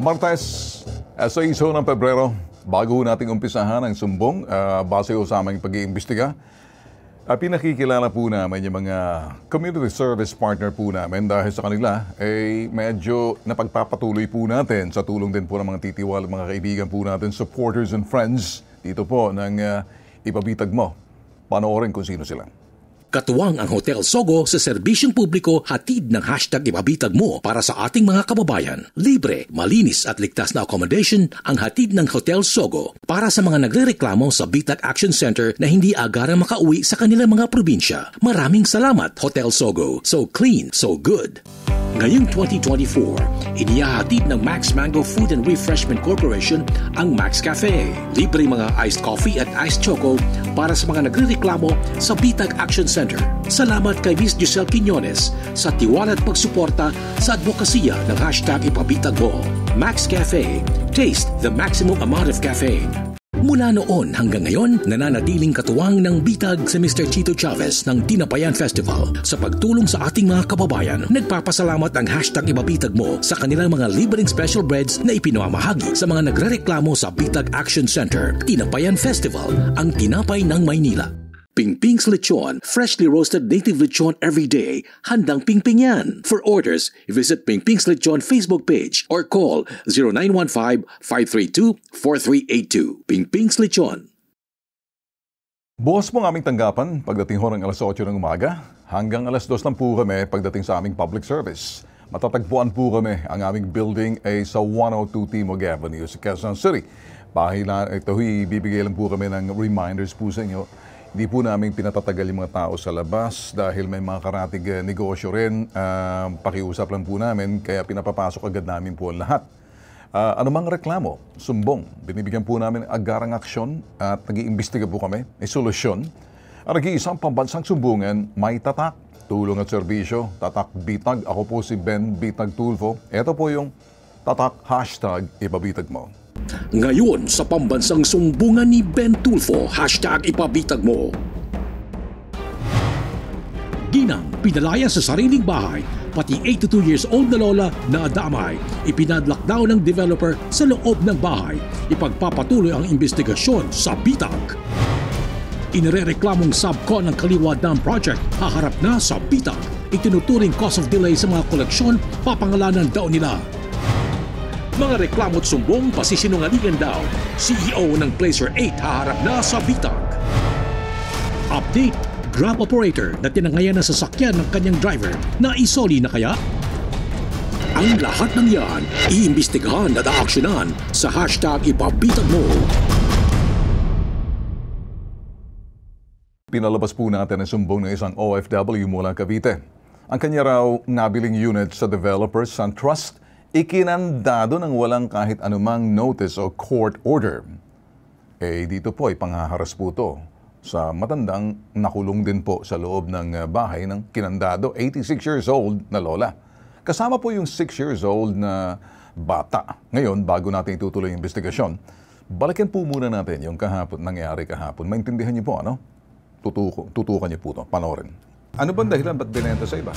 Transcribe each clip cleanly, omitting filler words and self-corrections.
Martes, sa 6 ng Pebrero, bago nating umpisahan ang sumbong, base sa aming pag-iimbestiga, pinakikilala po namin yung mga community service partner po namin dahil sa kanila ay medyo napagpapatuloy po natin sa tulong din po ng mga titiwala, mga kaibigan po natin, supporters and friends dito po ng Ipabitag Mo. Panoorin kung sino sila. Katuwang ang Hotel Sogo sa serbisyong publiko, hatid ng hashtag Ipabitag Mo para sa ating mga kababayan. Libre, malinis at ligtas na accommodation ang hatid ng Hotel Sogo para sa mga nagrereklamo sa Bitag Action Center na hindi agarang makauwi sa kanilang mga probinsya. Maraming salamat, Hotel Sogo. So clean, so good. Ngayong 2024, inihahatid ng Max Mango Food and Refreshment Corporation ang Max Cafe. Libre mga iced coffee at iced choco para sa mga nagrereklamo sa Bitag Action Center. Salamat kay Miss Giselle Quiñones sa tiwala at pagsuporta sa advokasya ng hashtag Ipabitag Mo. Max Cafe. Taste the maximum amount of caffeine. Mula noon hanggang ngayon, nananatiling katuwang ng Bitag si Mr. Chito Chavez ng Dinapayan Festival sa pagtulong sa ating mga kababayan. Nagpapasalamat ang hashtag Ipabitag Mo sa kanilang mga libreng special breads na ipinamamahagi sa mga nagrereklamo sa Bitag Action Center. Dinapayan Festival, ang tinapay ng Maynila. Pingping's Lechon, freshly roasted native lechon every day. Handang pingping yan. For orders, visit Pingping's Lechon Facebook page or call 0915-532-4382. Pingping's Lechon. Bukas po ang aming tanggapan pagdating ho ng alas 8 ng umaga. Hanggang alas 2 lang po kami pagdating sa aming public service. Matatagpuan po kami ang aming building ay sa 102 Timog Avenue sa Quezon City. Ito bibigay lang po kami ng reminders po sa inyo. Hindi po namin pinatatagal yung mga tao sa labas dahil may mga karatig negosyo rin. Pakiusap lang po namin kaya pinapapasok agad namin po ang lahat. Anumang reklamo, sumbong, binibigyan po namin agarang aksyon at nag-iimbestiga po kami, may solusyon. Ang nag-iisang pambansang sumbungan, may tatak, tulong at serbisyo, tatak Bitag. Ako po si Ben Bitag Tulfo. Ito po yung tatak hashtag Ipabitag Mo. Ngayon sa pambansang sumbungan ni Ben Tulfo, hashtag Ipabitag Mo. Ginang, pinalaya sa sariling bahay, pati 82 years old na lola na adamay. Ipinadlock daw ng developer sa loob ng bahay. Ipagpapatuloy ang investigasyon sa Bitag. Inirereklamong subcon ng Kaliwa Dam Project, haharap na sa Bitag. Itinuturing cause of delay sa mga koleksyon, papangalanan daw nila. Mga reklamo at sumbong, pasisinungalingan daw. CEO ng Placer 8 haharap na sa Bitag. Update, Grab operator na tinangayan na sasakyan ng kanyang driver na isoli na kaya? Ang lahat ng yan, iimbestigahan at aaksyonan sa hashtag Ipabitag Mo. Pinalabas po natin ang sumbong ng isang OFW mula Cavite. Ang kanya raw nabiling unit sa developer SunTrust ikinandado ng walang kahit anumang notice o court order. Dito po ay panghaharas po to sa matandang nakulong din po sa loob ng bahay ng kinandado, 86 years old na lola. Kasama po yung 6 years old na bata. Ngayon, bago natin itutuloy yung investigasyon, balikan po muna natin yung nangyari kahapon. Maintindihan niyo po, ano? Tutukan niyo po to. Panoorin. Ano bang dahilan? Ba't binenta sa iba?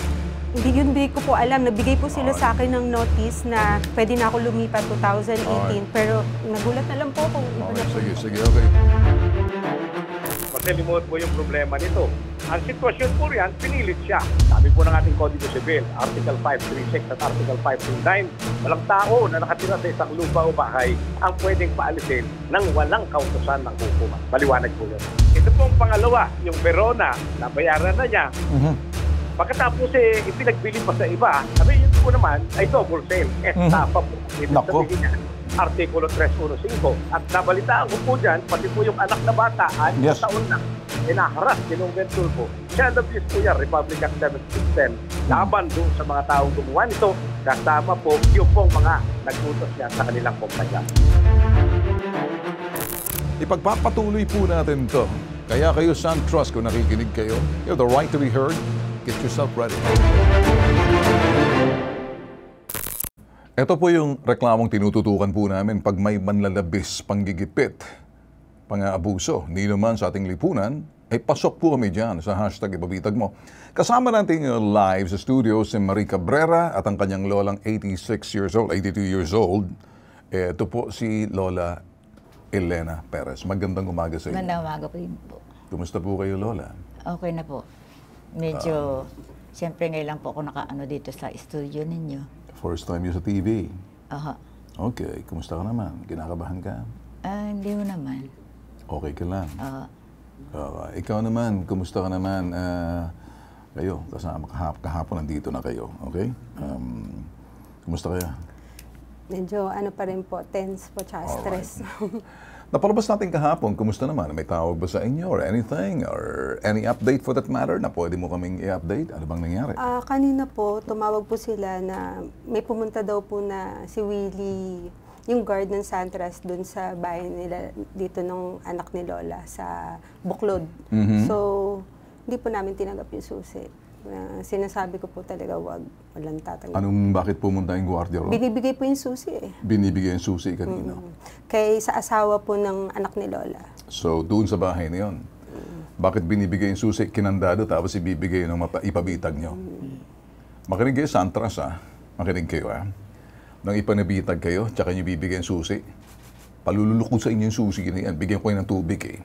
Hindi ko po alam. Nagbigay po sila sa akin ng notice na pwede na ako lumipat 2018. Pero nagulat na lang po kung Sige, okay. Masalimuot mo yung problema nito. Ang sitwasyon po riyan, pinilit siya. Sabi po ng ating Kodigo Civil, Article 536 at Article 539, walang tao na nakatira sa isang lupa o bahay ang pwedeng paalisin ng walang kautusan ng hukuman. Maliwanag po yun. Ito pong pangalawa, yung Verona, nabayaran na niya. Pagkatapos ipinagbili pa sa iba, sabi yun po naman ay double sale. Tapa po. Ito sabihin niya. Artikulo 315. At nabalitaan ko po dyan, pati po yung anak na bata, 6 taon na, inaharas, kinunggan tulpo. Child abuse po yan, Republic Act 767, laban doon sa mga taong gumawa nito, kasama po yung pong mga nagputos niya sa kanilang kumpanya. Ipagpapatuloy po natin to. Kaya kayo, SunTrust, kung nakikinig kayo, you have the right to be heard. Get yourself ready. Ito po yung reklamong tinututukan po namin pag may manlalabis, panggigipit, pang-aabuso. Hindi naman sa ating lipunan, ay pasok po kami dyan sa hashtag Ipabitag Mo. Kasama natin live sa studio si Marie Cabrera at ang kanyang lolang 82 years old Ito po si Lola Elena Perez. Magandang umaga sa inyo. Magandang umaga po din po. Kumusta po kayo, Lola? Okay na po. Medyo, siyempre ngayon lang po ako nakaano dito sa studio ninyo. First time you sa TV. Aha. Okay, kumusta ka naman? Kinakabahan ka? Hindi mo naman. Okay ka lang? Ah, Ikaw naman, kumusta ka naman? Kayo, kasama kahapon nandito na kayo, okay? Kumusta kaya? Medyo ano pa rin po, tense po, tsaka stress. Napalabas natin kahapon, kumusta naman? May tawag ba sa inyo or anything? Or any update for that matter na pwede mo kaming i-update? Ano bang nangyari? Kanina po, tumawag po sila na may pumunta daw po na si Willie, yung guard ng Santras doon sa bahay nila dito ng anak ni Lola sa Buklod. So, hindi po namin tinanggap yung susi. Sinasabi ko po talaga, walang tatanggap. Bakit pumunta yung gwardiya ro? Binibigay po yung susi eh. Binibigay yung susi kanino? Kay sa asawa po ng anak ni Lola. So, doon sa bahay na yun. Bakit binibigay yung susi, kinandado, tapos ibibigay yung ipabitag nyo? Makinig kayo, Santras, ha? Makinig kayo, ha? Nang ipanabitag kayo, tsaka nyo bibigay yung susi, palululok ko sa inyo yung susi na yan, bigyan ko kayo ng tubig, eh.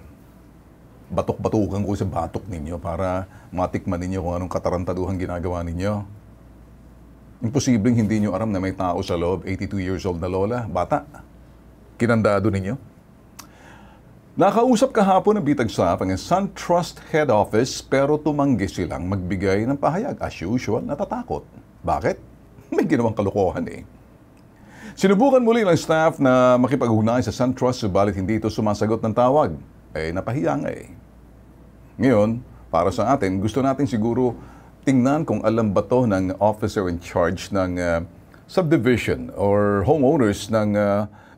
Batok-batukan ko sa batok ninyo para matikman ninyo kung anong katarantaduhan ginagawa ninyo. Imposibleng hindi nyo aram na may tao sa loob, 82 years old na lola, bata. Kinandado ninyo. Nakausap kahapon ng bitag staff ang SunTrust Head Office pero tumanggi silang magbigay ng pahayag. As usual, natatakot. Bakit? May ginawang kalokohan eh. Sinubukan muli ng staff na makipag-ugnay sa SunTrust subalit hindi ito sumasagot ng tawag. Napahiya nga eh. Ngayon, para sa atin, gusto natin siguro tingnan kung alam ba to ng officer in charge ng subdivision or homeowners ng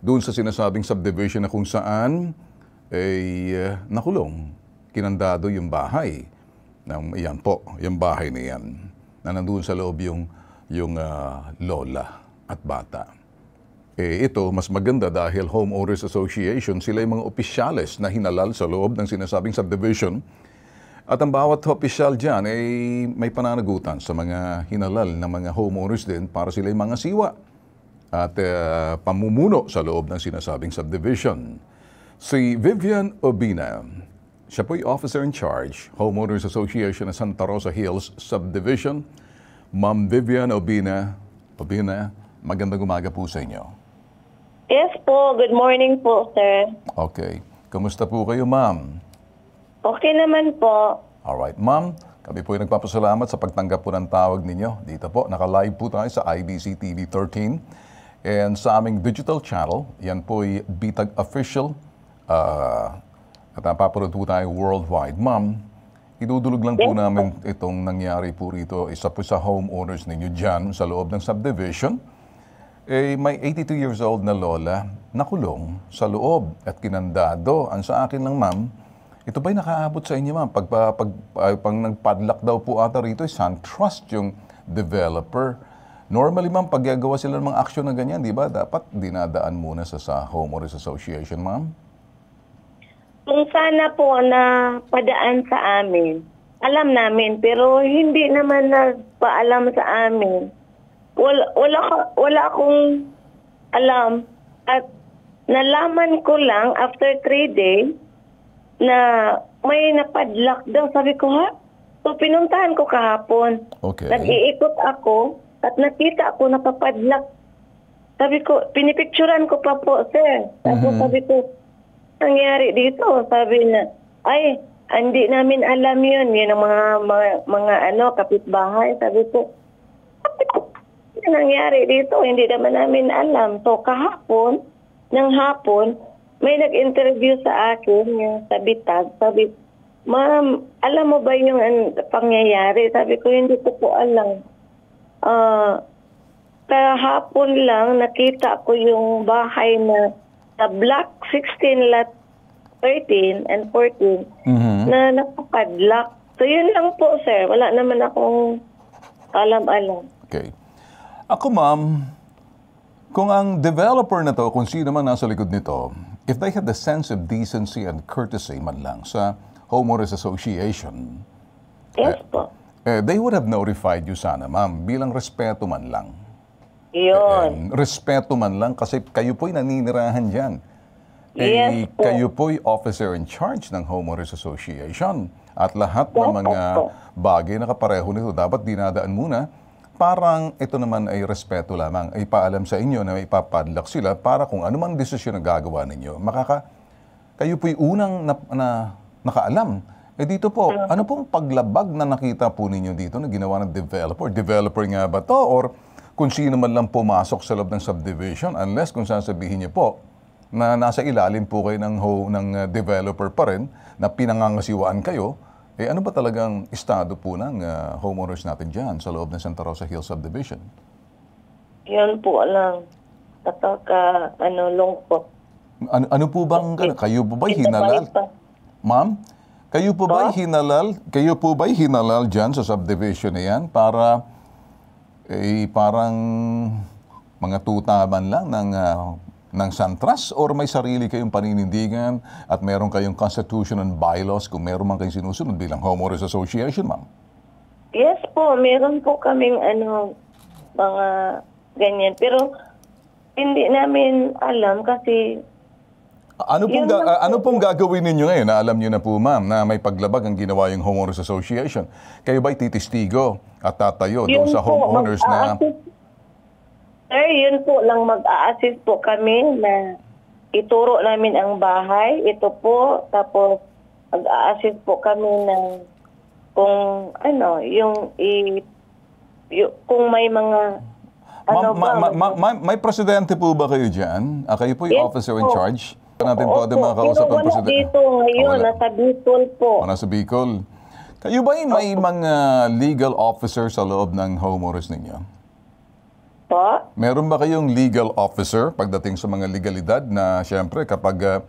doon sa sinasabing subdivision na kung saan nakulong, kinandado yung bahay. Yan po, yung bahay na yan, na nandoon sa loob yung lola at bata. Ito, mas maganda dahil Homeowners Association, sila yung mga opisyales na hinalal sa loob ng sinasabing subdivision. At ang bawat opisyal dyan may pananagutan sa mga hinalal na mga homeowners din para sila yung mga siwa at pamumuno sa loob ng sinasabing subdivision. Si Vivian Obina, siya po yung officer in charge, Homeowners Association ng Santa Rosa Hills Subdivision. Ma'am Vivian Obina, magandang umaga po sa inyo. Yes po, good morning po, sir. Okay. Kamusta po kayo, ma'am? Okay naman po. Alright, ma'am. Kami po ay nagpapasalamat sa pagtanggap po ng tawag ninyo. Dito po, naka-live po tayo sa IBC TV 13. And sa aming digital channel, yan po ay Bitag Official. At napapanood po tayo worldwide. Ma'am, idudulog lang po namin itong nangyari po rito. Isa po sa homeowners ninyo dyan sa loob ng subdivision. May 82 years old na lola nakulong sa loob at kinandado. Ang sa akin lang, ma'am, ito ba'y nakaabot sa inyo, ma'am? Pag nagpadlock daw po ata rito, SunTrust yung developer. Normally, ma'am, pag gagawa sila ng mga aksyon na ganyan, di ba, dapat dinadaan muna sa Homeowners Association, ma'am? Kung sana po na padaan sa amin, alam namin, pero hindi naman nagpaalam sa amin. Wala akong alam. At nalaman ko lang after 3 days na may napadlock daw. Sabi ko, ha? So, pinuntahan ko kahapon. Okay. Nag-iikot ako at nakita ako napapadlock. Sabi ko, pinipicturan ko pa po, sir. Sabi ko, nangyari dito. Sabi na, ay, hindi namin alam yun. Yun ang mga kapitbahay. Sabi ko, nangyari dito, hindi naman namin alam. So, kahapon, ng hapon, may nag-interview sa akin, yung sa Bitag. Sabi, ma'am, alam mo ba yung pangyayari? Sabi ko, hindi ko po alam. Kahapon lang, nakita ko yung bahay na sa Block 16, Lot 13 and 14, na nakapadlock. So, yun lang po, sir. Wala naman akong alam-alam. Okay. Ako, ma'am, kung ang developer na to, kung sino man nasa likod nito, if they had the sense of decency and courtesy man lang sa Homeowners Association, Yes po. they would have notified you sana, ma'am, bilang respeto man lang. Yun. Respeto man lang kasi kayo po'y naninirahan dyan. Yes po. Kayo po'y officer in charge ng Homeowners Association. At lahat ng mga bagay na kapareho nito dapat dinadaan muna. Parang ito naman ay respeto lamang. Ay paalam sa inyo na may ipapadlock sila para kung ano man desisyon na gagawa ninyo. Kayo po'y unang nakaalam. Dito po, ano pong paglabag na nakita po ninyo dito na ginawa ng developer? Developer nga ba to? Or kung sino man lang pumasok sa loob ng subdivision, unless kung sasabihin niyo po na nasa ilalim po kayo ng developer pa rin, na pinangangasiwaan kayo, ano ba talagang estado po ng homeowners natin dyan sa loob ng Santa Rosa Hills Subdivision? Yun po lang. Lungkot. Ano po bang, kayo po ba'y hinalal? Ma'am, kayo po ba'y hinalal dyan sa subdivision na yan para parang mga tutaban lang ng Santras, or may sarili kayong paninindigan at meron kayong constitution and bylaws kung meron man kayong sinusunod bilang Homeowners Association, ma'am? Yes po, meron po kaming mga ganyan. Pero hindi namin alam kasi Ano pong gagawin ninyo ngayon na alam niyo na po, ma'am, na may paglabag ang ginawa yung Homeowners Association? Kayo ba'y titistigo at tatayo doon sa homeowners na... Sir, yun po lang, mag-a-assist po kami na ituro namin ang bahay. Ito po, tapos mag-a-assist po kami na kung kung may mga... May presidente po ba kayo dyan? Kayo po yung officer in charge? Natin po natin makakausap ang presidente. Dito ngayon, nasa Bicol po. Nasa Bicol. Kayo ba may mga legal officer sa loob ng homeowners ninyo? Po? Meron ba kayong legal officer pagdating sa mga legalidad na siyempre kapag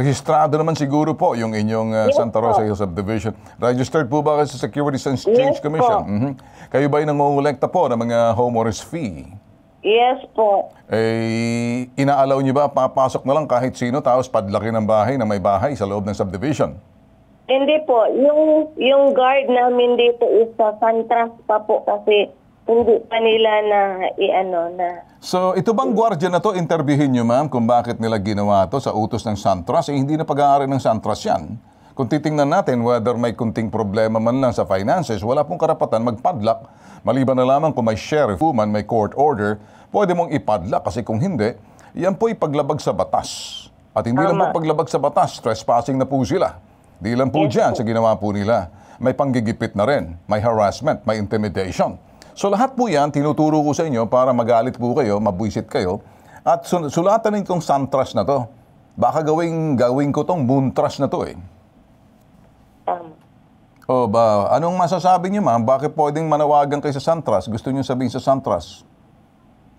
rehistrado naman siguro po yung inyong Santa Rosa Hills Subdivision. Registered po ba kayo sa Securities and Exchange Commission? Kayo ba ay nangongolekta po ng mga homeowners fee? Yes po. Inaalaw niyo ba papasok na lang kahit sino tapos padlaki ng bahay na may bahay sa loob ng subdivision? Hindi po. Yung guard namin dito is sa Santras pa po kasi hindi pa nila na So, ito bang gwardiya na to, interviewin niyo, ma'am, kung bakit nila ginawa to sa utos ng Santras? Hindi na pag-aari ng Santras yan. Kung titingnan natin whether may kunting problema man lang sa finances, wala pong karapatan mag-padlock. Maliban na lamang kung may sheriff man, may court order, pwede mong ipadlock kasi kung hindi, yan po'y paglabag sa batas. At hindi lang po paglabag sa batas, trespassing na po sila. Di lang po dyan sa ginawa po nila. May panggigipit na rin, may harassment, may intimidation. So lahat po yan, tinuturo ko sa inyo para magalit po kayo, mabwisit kayo, at sulatan nitong Santras na to. Baka gawin ko tong Moontras na to eh. O ba, anong masasabi niyo, ma'am? Bakit pwedeng manawagan kayo sa Santras? Gusto niyo sabihin sa Santras?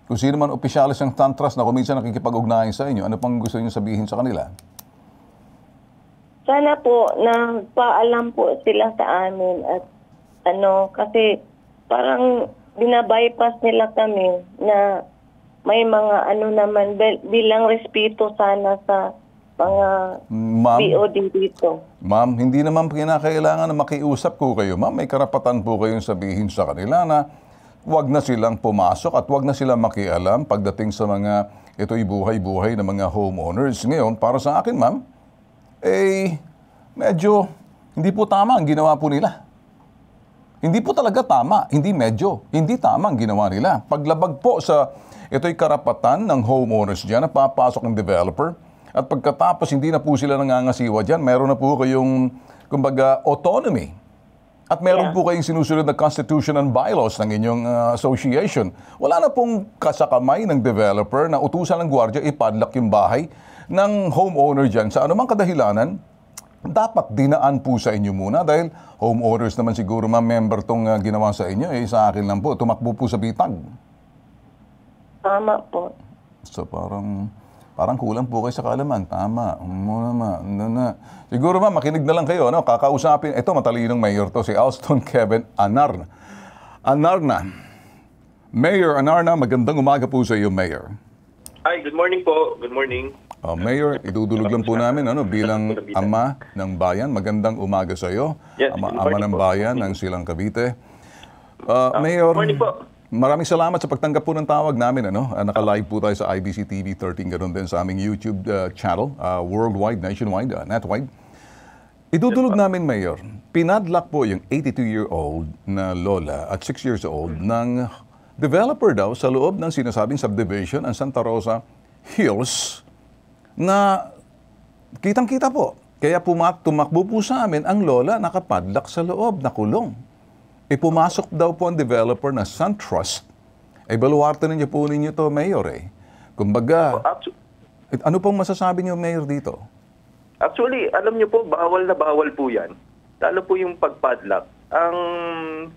Kung sino man opisyalis ng Santras na kuminsan nakikipag-ugnayan sa inyo, ano pang gusto niyo sabihin sa kanila? Sana po nagpaalam po sila sa amin at kasi parang binabypass nila kami na may mga naman bilang respeto sana sa mga BOD dito. Ma'am, hindi naman kinakailangan na makiusap ko kayo. Ma'am, may karapatan po kayong sabihin sa kanila na wag na silang pumasok at wag na silang makialam pagdating sa mga ito'y buhay-buhay ng mga homeowners. Ngayon, para sa akin, ma'am, medyo hindi po tama ang ginawa po nila. Hindi po talaga tama, hindi tama ang ginawa nila. Paglabag po sa ito'y karapatan ng homeowners dyan na papasok ng developer at pagkatapos hindi na po sila nangangasiwa dyan, meron na po kayong, kumbaga, autonomy. At meron po kayong sinusunod na constitution and bylaws ng inyong association. Wala na pong kasakamay ng developer na utusan ng gwardiya ipadlock yung bahay ng homeowner dyan sa anumang kadahilanan. Dapat dinaan po sa inyo muna dahil homeowners naman siguro member tong ginawa sa inyo. Sa akin lang po, tumakbo po sa bitag. Tama po. So parang kulang po kayo sa kaalaman. Tama. Siguro makinig na lang kayo. Kakausapin. Ito, matalinong mayor to, si Alston Kevin Anarna. Mayor Anarna, magandang umaga po sa iyo, Mayor. Hi, good morning po. Good morning. Mayor, idudulog lang po namin bilang ama ng bayan. Magandang umaga sa iyo. Yes, ama ng bayan ng Silang Cavite. Mayor, morning po. Maraming salamat sa pagtanggap po ng tawag namin. Naka-live po tayo sa IBC TV 13, ganoon din sa aming YouTube channel, worldwide, nationwide, netwide. Idudulog namin, Mayor, pinadlock po yung 82-year-old na lola at 6 years old ng developer daw sa loob ng sinasabing subdivision ang Santa Rosa Hills na kitang-kita po. Kaya tumakbo po sa amin ang lola nakapadlock sa loob, nakulong. Pumasok daw po ang developer na SunTrust. Baluarte ninyo po ninyo to, Mayor Kumbaga, ano pong masasabi niyo, Mayor, dito? Actually, alam niyo po, bawal na bawal po yan. Lalo po yung pagpadlock. Ang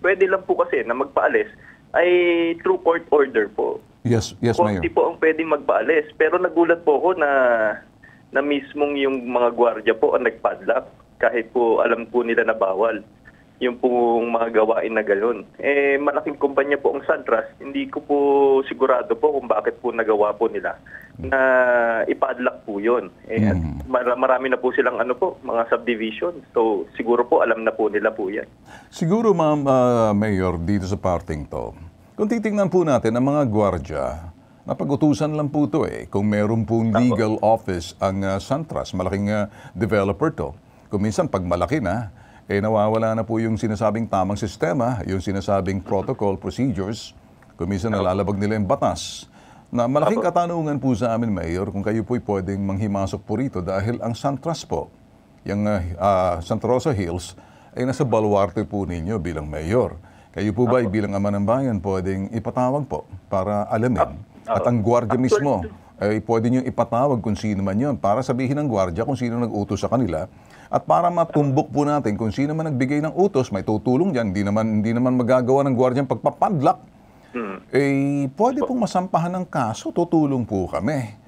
pwede lang po kasi na magpaalis ay through court order po. Yes, Mayor. Korte po ang pwedeng magpaalis. Pero nagulat po ako na mismong yung mga gwardiya po ang nagpadlock kahit po alam po nila na bawal yung pong mga gawain na gano'n. Malaking kumpanya po ang SunTrust. Hindi ko po sigurado po kung bakit po nagawa po nila na ipadlock po yun. At marami na po silang mga subdivision. So siguro po alam na po nila po yan. Siguro, Ma'am Mayor, dito sa parting to, kung titingnan po natin ang mga gwardya, napag-utusan lang po to Kung meron pong legal office ang SunTrust, malaking developer to. Kung minsan pag malaki na, nawawala na po yung sinasabing tamang sistema, yung sinasabing protocol, procedures, kung minsan nalalabag nila yung batas. Na malaking katanungan po sa amin, Mayor, kung kayo po'y pwedeng manghimasok po rito dahil ang SunTrust po, yung Santa Rosa Hills, ay nasa baluarte po ninyo bilang Mayor. Kayo po ba bilang ama ng bayan pwedeng ipatawag po para alamin? At ang gwardiya mismo ay pwede nyo ipatawag kung sino man yon para sabihin ng gwardiya kung sino nag-utos sa kanila. At para matumbok po natin kung sino man nagbigay ng utos, may tutulong dyan. Hindi naman magagawa ng gwardiya ang pagpapadlock. Pwede pong masampahan ng kaso, tutulong po kami.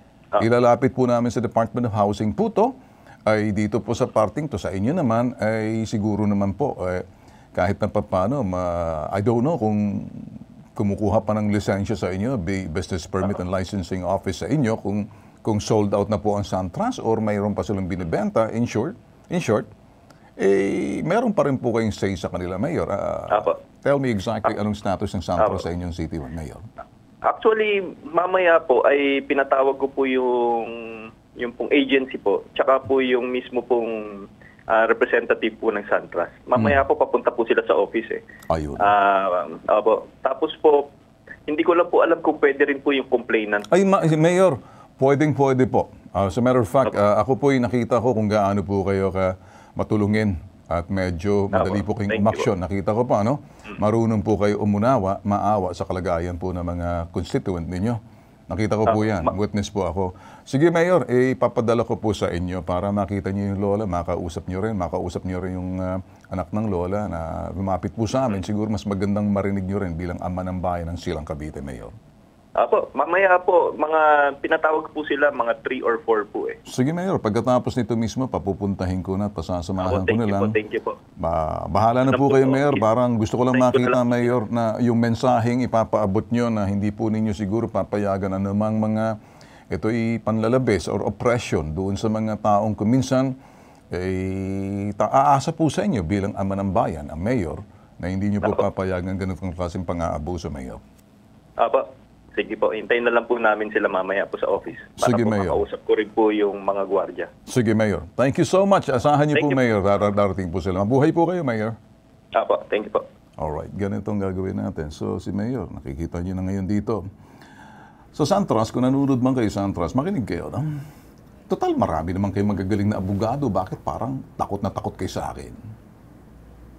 Ilalapit po namin sa Department of Housing po to. Ay dito po sa parting to, sa inyo naman, ay siguro naman po, kahit na paano, I don't know kung kumukuha pa ng lisensya sa inyo, Business Permit and Licensing Office sa inyo, kung sold out na po ang SunTrust or mayroon pa silang binibenta, in short, meron pa rin po kayong say sa kanila, Mayor. Tell me exactly anong status ng SunTrust sa inyong city, Mayor. Actually, mamaya po ay pinatawag ko po yung pong agency po, tsaka po yung mismo pong representative po ng SunTrust. Mamaya po papunta po sila sa office Ayun. Tapos po, hindi ko lang po alam kung pwede rin po yung complainant. Mayor, pwede po. As a matter of fact, ako po'y nakita ko kung gaano po kayo matulungin at medyo madali po kayong umaksyon. Nakita ko pa, marunong po kayo maawa sa kalagayan po ng mga constituent ninyo. Nakita ko po yan. Witness po ako. Sige, Mayor, ipapadala ko po sa inyo para makita niyo yung lola, makausap niyo rin yung anak ng lola na lumapit po sa amin. Siguro mas magandang marinig niyo rin bilang ama ng bayan ng Silang Cavite, Mayor. Mamaya po, mga pinatawag po sila, mga 3 or 4 po Sige, Mayor, pagkatapos nito mismo, papupuntahin ko na at pasasamahan ko na lang. Thank you po. Bahala na po kayo, Mayor. Parang gusto ko lang makita, Mayor, na yung mensaheng ipapaabot nyo na hindi po ninyo siguro papayagan anumang mga ito'y panlalabes or oppression doon sa mga taong kuminsan aasa po sa inyo bilang ama ng bayan, ang Mayor, na hindi nyo po papayagan ganitong klaseng pang-aabuso, Mayor. Sige po, hintayin na lang po namin sila mamaya po sa office. Para Sige, po Mayor. makausap ko rin po yung mga gwardiya. Sige, Mayor. Thank you so much. Asahan niyo po, Mayor. Darating po sila. Mabuhay po kayo, Mayor. Thank you po. Alright, ganitong gagawin natin. So, si Mayor, nakikita niyo na ngayon dito. So, SunTrust, kung nanonood man kayo SunTrust, makinig kayo. Total, marami naman kayo magagaling na abogado. Bakit parang takot na takot kayo sa akin?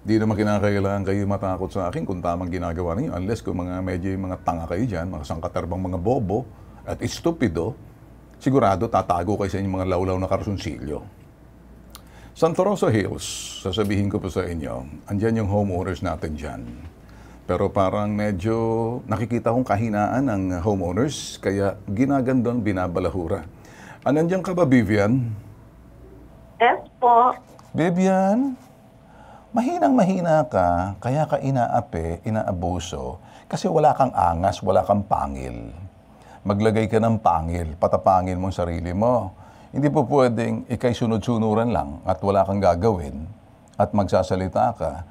Di naman kinakailangan kayo matakot sa akin kung tamang ginagawa ninyo. Unless kung medyo mga tanga kayo dyan, mga sangkaterbang mga bobo at estupido, sigurado tatago kayo sa inyong mga lawlaw na karsunsilyo. Santa Rosa Hills, sasabihin ko po sa inyo, andyan yung homeowners natin dyan. Pero parang medyo nakikita kong kahinaan ng homeowners, kaya ginagandang binabalahura. Andiyan ka ba, Vivian? Yes po. Vivian? Mahinang-mahina ka, kaya ka inaabuso, kasi wala kang angas, wala kang pangil. Maglagay ka ng pangil, patapangin mo ang sarili mo. Hindi po pwedeng ikay sunod-sunuran lang at wala kang gagawin at magsasalita ka.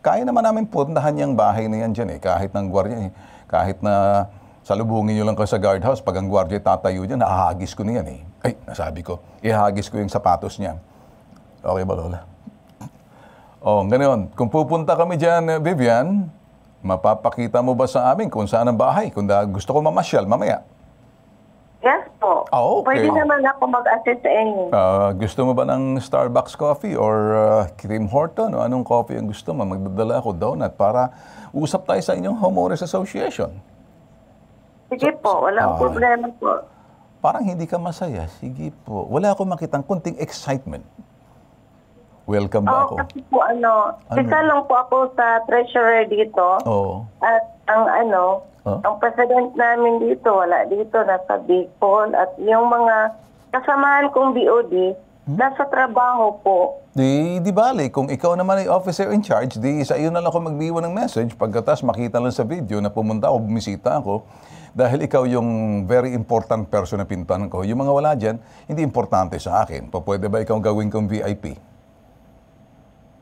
Kaya naman namin puntahan yung bahay na yan dyan kahit ng gwardiya. Kahit na salubungin nyo lang kayo sa guardhouse, pag ang gwardiya tatayo dyan, nahahagis ko niyan eh. Ay, nasabi ko, ihagis ko yung sapatos niya. Okay ba, Lola? Oh, ganoon. Kung pupunta kami dyan, Vivian, mapapakita mo ba sa amin kung saan ang bahay? Kung gusto ko mamasyal, mamaya. Yes po. Okay. Pwede naman ako mag-assist sa inyo. Gusto mo ba ng Starbucks coffee or Tim Horton? O anong coffee ang gusto mo? Magdadala ako donut para usap tayo sa inyong homeowners association. Sige po, walang problema po. Parang hindi ka masaya. Sige po. Wala akong makitang kunting excitement. Welcome ba ako? Kasi po isa lang po ako sa treasurer dito. Oo. At ang ang president namin dito, wala dito, nasa Bicol. At yung mga kasamahan kong BOD, nasa trabaho po. Di bali, kung ikaw naman ay officer in charge, di sa iyo na lang ako magbiwan ng message. Pagkatas makita lang sa video na pumunta ako, bumisita ako. Dahil ikaw yung very important person na pinuntahan ko. Yung mga wala dyan, hindi importante sa akin. Pwede ba ikaw gawin kong VIP?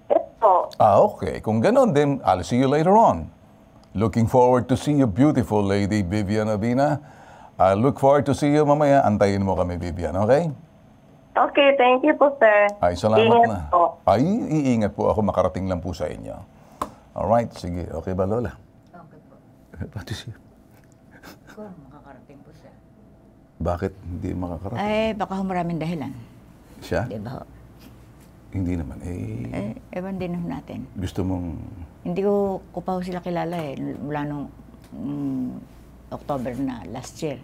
Ito. Okay. Kung ganon, then I'll see you later on. Looking forward to see you, beautiful lady Vivian Avina. I look forward to see you mamaya. Antayin mo kami, Vivian, okay? Okay, thank you po, sir. Ay, salamat Ingat na. po. Ay, iingat po ako. Makarating lang po sa inyo. Alright, sige. Okay ba, Lola? Okay po. Pati siya. Kung makakarating po siya. Bakit hindi makakarating? Ay, baka maraming dahilan. Siya? Di ba ho? Hindi naman. Ewan din ho natin. Gusto mong... Hindi ko pa ho sila kilala mula nung October na last year.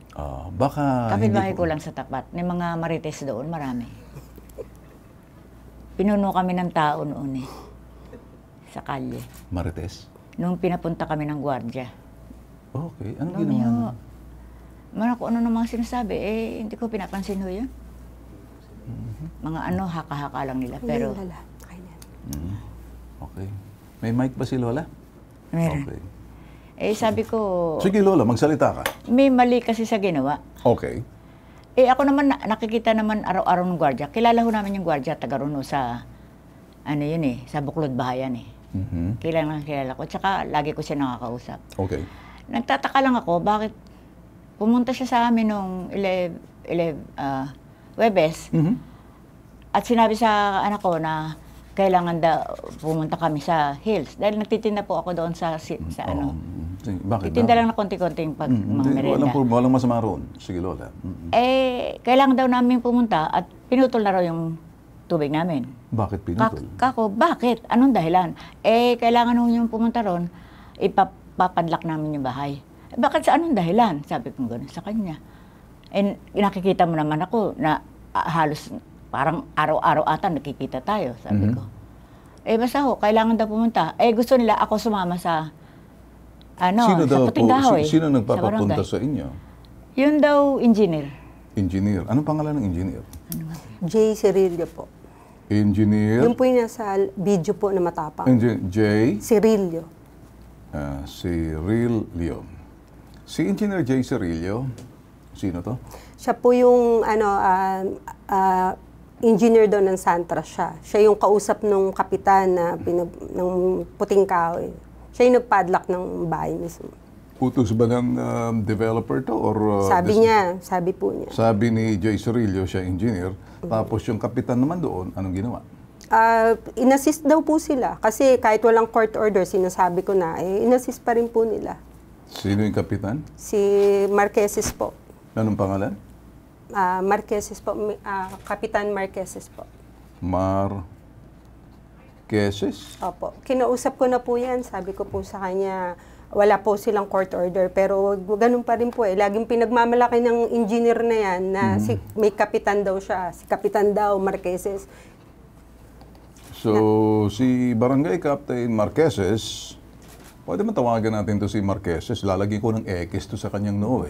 Baka... Kapitbahay ko lang sa tapat. May mga marites doon, marami. Pinuno kami ng tao noon sa kalye. Marites? Nung pinapunta kami ng gwardiya. Okay. Ano Marami ginawa? Mana ko ano namang sinasabi, hindi ko pinapansin ho yun. Mga haka-haka lang nila. Pero, Lola. Kaya yan. Okay. May mic ba si Lola? meron. Okay. Sabi ko, Sige, Lola, magsalita ka. may mali kasi sa ginawa. Okay. Ako naman, nakikita naman araw-araw ng gwardiya. Kilala ho namin yung gwardiya, taga Runo sa, sa Buklod Bahayan kilala ko. Tsaka, lagi ko siya nakakausap. Okay. Nagtataka lang ako, bakit pumunta siya sa amin nung Webes, at sinabi sa anak ko na kailangan pumunta kami sa Hills. Dahil nagtitinda po ako doon sa Bakit? titinda lang na konti-konting mga merenda. Walang masama roon. Sige, Lola. Kailangan daw namin pumunta at pinutol na raw yung tubig namin. Bakit pinutol? Bakit? Anong dahilan? Kailangan nung yung pumunta roon, ipapadlak namin yung bahay. Bakit sa anong dahilan? Sabi ko gano'n sa kanya. Nakikita mo naman ako na halos parang araw-araw ata nakikita tayo, sabi ko. Basta ho, kailangan daw pumunta. Gusto nila ako sumama sa sa Puting Kahoy. Sino nagpapapunta sa inyo? Yun daw, engineer. Engineer. Anong pangalan ng engineer? Jay Cirillo po. Engineer? Yung po yung nasa video po na matapang. Jay? Cirillo. Cirillo. Si Engineer Jay Cirillo, sino to? Siya po yung engineer doon ng Santras siya. Siya yung kausap nung kapitan ng Puting Kahoy. Siya yung nagpadlock ng bahay mismo. Utos ba ng developer to? Or, sabi po niya. Sabi ni Jay Cirillo, siya engineer. Tapos yung kapitan naman doon, anong ginawa? In-assist daw po sila. Kasi kahit walang court order, sinasabi ko na, in-assist pa rin po nila. Sino yung kapitan? Si Marqueses po. Anong pangalan? Marqueses po. Kapitan Marqueses po. Marqueses? Opo. Kinausap ko na po yan. Sabi ko po sa kanya, wala po silang court order. Pero ganun pa rin po Laging pinagmamalaki ng engineer na yan na may kapitan daw siya. Si Kapitan daw, Marqueses. So, si Barangay Captain Marqueses, pwede man tawagan natin to si Marqueses. Lalagyan ko ng X to sa kanyang noo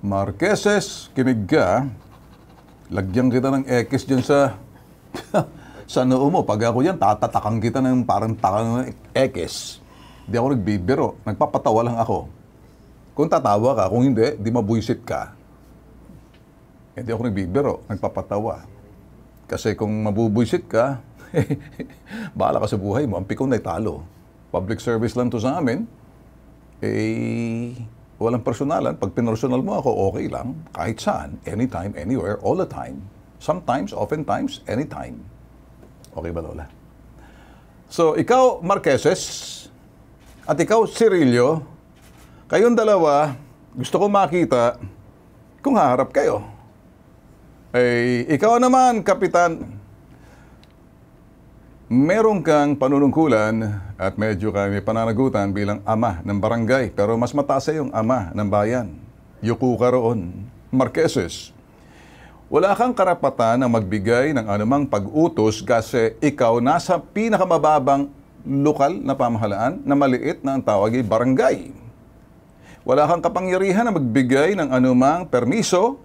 Marqueses, kinig ka. Lagyan kita ng X dyan sa sa noo mo. Pag ako yan, tatatakan kita ng parang takang X. Hindi ako nagbibiro. Nagpapatawa lang ako. Kung tatawa ka, kung hindi, di mabuisit ka. Hindi ako nagbibiro. Nagpapatawa. Kasi kung mabubuisit ka, bahala ka sa buhay mo. Ang pikong na talo. Public service lang to sa amin. walang personalan. Pag pinersonal mo ako, okay lang. Kahit saan, anytime, anywhere, all the time. Sometimes, oftentimes, anytime. Okay ba, Lola? So, ikaw, Marqueses, at ikaw, Cirillo, kayong dalawa, gusto ko makita kung haharap kayo. Ikaw naman, Kapitan, meron kang panunungkulan at medyo kami pananagutan bilang ama ng barangay. Pero mas mataas yung ama ng bayan. Yuko ka roon. Marqueses, wala kang karapatan na magbigay ng anumang pag-utos kasi ikaw nasa pinakamababang lokal na pamahalaan na maliit na ang tawag ay barangay. Wala kang kapangyarihan na magbigay ng anumang permiso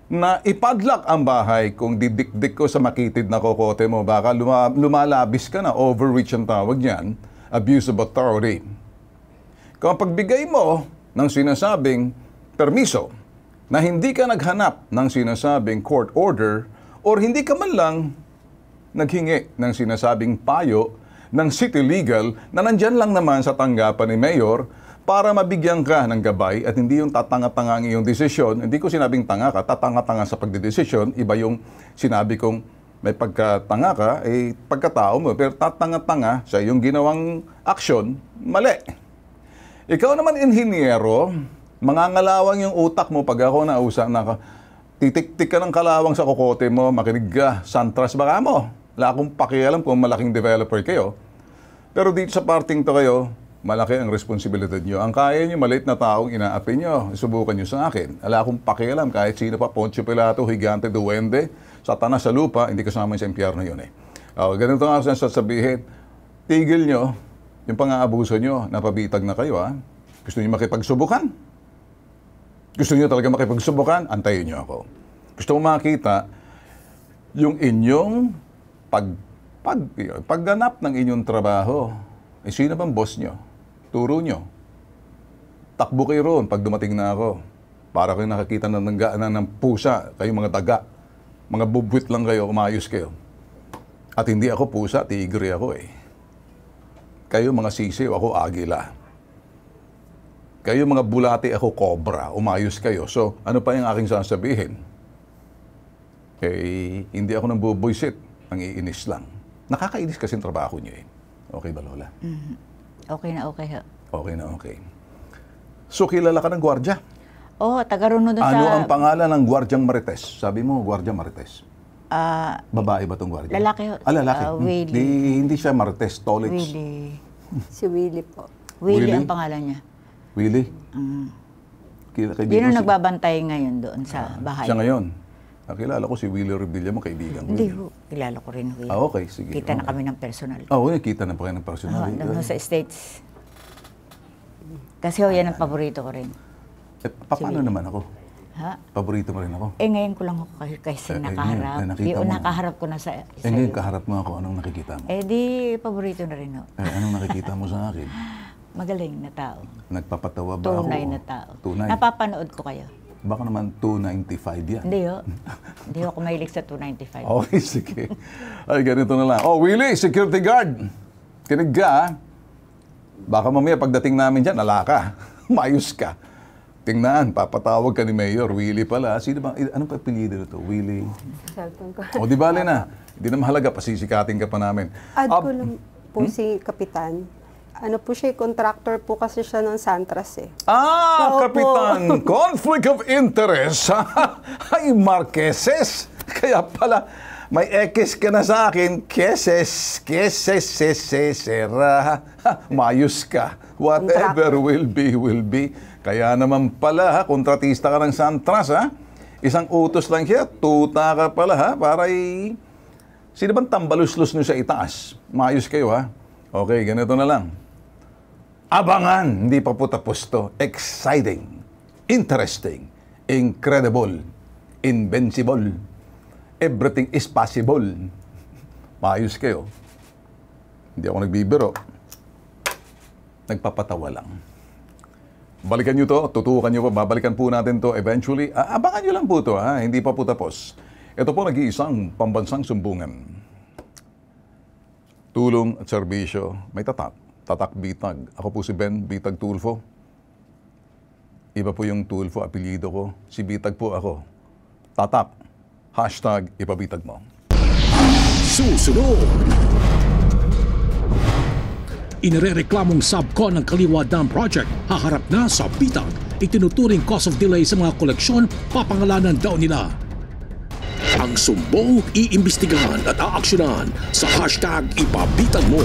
na ipadlock ang bahay. Kung didikdik ko sa makitid na kokote mo, baka lumalabis ka na, overreach ang tawag niyan, abuse of authority. Kung ang pagbigay mo ng sinasabing permiso na hindi ka naghanap ng sinasabing court order or hindi ka man lang naghingi ng sinasabing payo ng city legal na nandyan lang naman sa tanggapan ni Mayor para mabigyan ka ng gabay at hindi yung tatanga-tanga ang iyong desisyon. Hindi ko sinabing tanga ka, tatanga-tanga sa pagdedesisyon. Iba yung sinabi kong may pagkatanga ka, pagkatao mo. Pero tatanga-tanga sa iyong ginawang aksyon, mali. Ikaw naman, inhinyero, mangangalawang yung utak mo pag ako nausap na titik-tik ka ng kalawang sa kokote mo, makinig ka, santras baka mo. Wala akong pakialam kung malaking developer kayo. Pero dito sa parting to kayo, malaki ang responsibilidad nyo. Ang kaya nyo, maliit na taong inaapi nyo, subukan nyo sa akin. Wala akong pakialam kahit sino pa, Poncio Pilato, Higante, Duwende, Satanas sa lupa, hindi kasama sa impyerno yun eh. Ganito nga ako sasabihin, tigil nyo yung pang-aabuso nyo, napabitag na kayo ha. Gusto nyo makipagsubukan? Gusto nyo talaga makipagsubukan? Antayin nyo ako. Gusto mo makita yung inyong pagganap ng inyong trabaho. Sino bang boss nyo? Turo nyo. Takbo kayo roon pag dumating na ako. Para kayo nakakita ng pusa, kayo mga daga. Mga bubwit lang kayo, umayos kayo. At hindi ako pusa, tigre ako eh. Kayo mga sisiw, ako agila. Kayo mga bulati, ako cobra, umayos kayo. So, ano pa yung aking sasabihin? Hindi ako nang bubuisit, ang iinis lang. Nakakainis kasi ang trabaho nyo eh. Okay ba, Lola? Mm-hmm. Okay na okay. Okay na okay. So, kilala ka ng gwardya? Oo, taga-runo doon sa... Ano ang pangalan ng gwardyang Marites? Sabi mo, gwardya Marites. Babae ba itong gwardya? Lalaki. Lalaki. Willie. Hindi siya Marites, Tolits. Willie. Si Willie po. Willie ang pangalan niya. Willie? Yun ang nagbabantay ngayon doon sa bahay. Siya ngayon? Nakilala ko si Willie Revilla mo, kaibigan ko. Hindi ho. Kilala ko rin Willie. Okay, sige. Kita na kami ng personal. Kita na pa kayo ng personal. Doon sa States. Kasi ho, yan ang paborito ko rin. Paano naman ako? Ha? Paborito mo rin ako? Ngayon ko lang ako kasi nakaharap. Nakaharap ko na sa ngayon kaharap mo ako, anong nakikita mo? Di paborito na rin ho. Anong nakikita mo sa akin? Magaling na tao. Nagpapatawa ba ako? Tunay na tao. Tunay? Napapanood ko kayo. Baka naman 295 yan. Hindi ho. Hindi ako mahilig sa 295. Okay, sige. Ay, ganito na lang. Willie, security guard. Kinig ka, ha? Baka mamaya pagdating namin dyan, alaka. Mayos ka. Tingnan, papatawag ka ni Mayor. Willie pala. Sino ba? Anong papilido nito? Willie? Cellphone ko. Di bale na. Hindi na mahalaga. Pasisikatin ka pa namin. Add ko lang po si Kapitan. Ano po siya, contractor po kasi siya ng Santras eh. Kapitan, conflict of interest. Ay, Marqueses. Kaya pala, may X ka na sa akin. Keses, sera. Mayos ka. Whatever will be. Kaya naman pala, kontratista ka ng Santras, ha? Isang utos lang siya, tuta ka pala, ha? Para sino bang tambaluslos nyo sa itaas? Mayos kayo, ha? Okay, ganito na lang. Abangan, hindi pa po tapos to. Exciting, interesting, incredible, invincible. Everything is possible. Maayos kayo. Hindi ako nagbibiro. Nagpapatawa lang. Balikan nyo to, tutukan nyo pa, babalikan po natin to eventually. Abangan nyo lang po to, ha? Hindi pa po tapos. Ito po nag-iisang pambansang sumbungan. Tulong at serbisyo, may tatak. Tatak Bitag. Ako po si Ben Bitag Tulfo. Iba po yung Tulfo, apelyido ko. Si Bitag po ako. Tatak. Hashtag ipabitag mo. Susunod! Inirereklamong subcon ng Kaliwa Dam Project haharap na sa bitag. Itinuturing cause of delay sa mga koleksyon, papangalanan daw nila. Ang sumbong iimbestigahan at aaksyonan sa hashtag ipabitag mo.